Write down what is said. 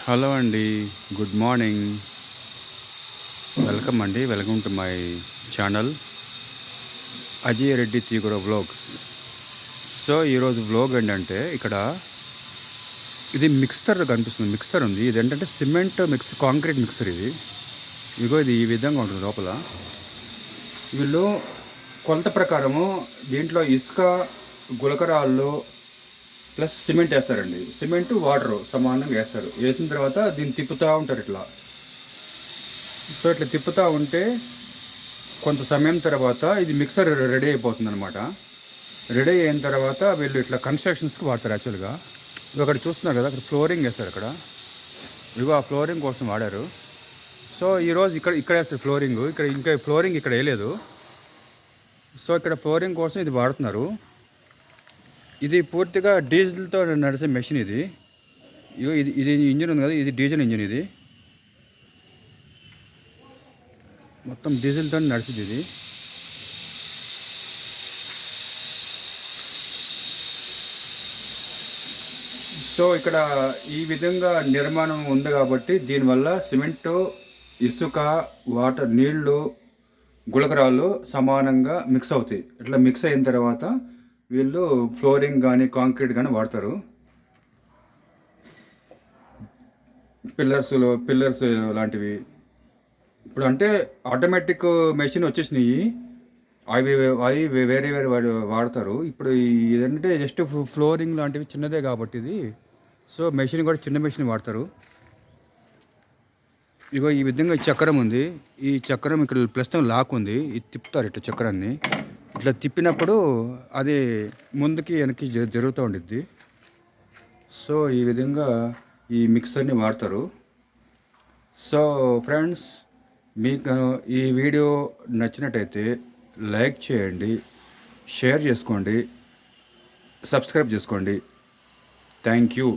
Hello అండి. Good morning. Welcome అండి. Welcome to my channel Ajay Reddy తీగుర వ్లాగ్స్. సో ఈరోజు వ్లాగ్ ఏంటంటే ఇక్కడ ఇది మిక్సర్ కనిపిస్తుంది. మిక్సర్ ఉంది. ఇది ఏంటంటే సిమెంట్ కాంక్రీట్ మిక్సర్ ఇది. ఇదిగో ఇది ఈ విధంగా ఉంటుంది లోపల. వీళ్ళు కొలత ప్రకారము దీంట్లో ఇసుక, గులకరాళ్ళు ప్లస్ సిమెంట్ వేస్తారండి. సిమెంట్ వాటర్ సమానంగా వేస్తారు. వేసిన తర్వాత దీన్ని తిప్పుతూ ఉంటారు ఇట్లా. సో ఇట్లా తిప్పుతూ ఉంటే కొంత సమయం తర్వాత ఇది మిక్సర్ రెడీ అయిపోతుంది అనమాట. రెడీ అయిన తర్వాత వీళ్ళు ఇట్లా కన్స్ట్రక్షన్స్కి వాడతారు యాక్చువల్గా. ఇవి అక్కడ చూస్తున్నారు కదా, అక్కడ ఫ్లోరింగ్ వేస్తారు. అక్కడ ఇవి ఆ ఫ్లోరింగ్ కోసం వాడారు. సో ఈరోజు ఇక్కడ వేస్తారు ఫ్లోరింగ్. ఇంకా ఫ్లోరింగ్ ఇక్కడ వేయలేదు. సో ఇక్కడ ఫ్లోరింగ్ కోసం ఇది వాడుతున్నారు. ఇది పూర్తిగా డీజిల్తో నడిచే మెషిన్ ఇది. ఇది ఇంజిన్ ఉంది కదా, ఇది డీజిల్ ఇంజిన్. ఇది మొత్తం డీజిల్తో నడిచింది ఇది. సో ఇక్కడ ఈ విధంగా నిర్మాణం ఉంది కాబట్టి దీనివల్ల సిమెంటు, ఇసుక, వాటర్, నీళ్లు, గులకరాళ్ళు సమానంగా మిక్స్ అవుతాయి. ఇట్లా మిక్స్ అయిన తర్వాత వీళ్ళు ఫ్లోరింగ్ కానీ కాంక్రీట్ కానీ వాడతారు. పిల్లర్స్ లాంటివి ఇప్పుడు అంటే ఆటోమేటిక్ మెషిన్ వచ్చేసినాయి. అవి వేరే వాడతారు. ఇప్పుడు ఇదంటే జస్ట్ ఫ్లోరింగ్ లాంటివి చిన్నదే కాబట్టి ఇది. సో మెషిన్ కూడా చిన్న మెషిన్ వాడతారు. ఇగో ఈ విధంగా చక్రం ఉంది. ఈ చక్రం ఇక్కడ ప్రస్తుతం లాక్ ఉంది. ఇది తిప్పుతారు ఇట్లా చక్రాన్ని. ఇట్లా తిప్పినప్పుడు అది ముందుకి వెనక్కి జరుగుతూ ఉండిద్ది. సో ఈ విధంగా ఈ మిక్సర్ని వాడతారు. సో ఫ్రెండ్స్, మీకు ఈ వీడియో నచ్చినట్టయితే లైక్ చేయండి, షేర్ చేసుకోండి, సబ్స్క్రైబ్ చేసుకోండి. Thank you.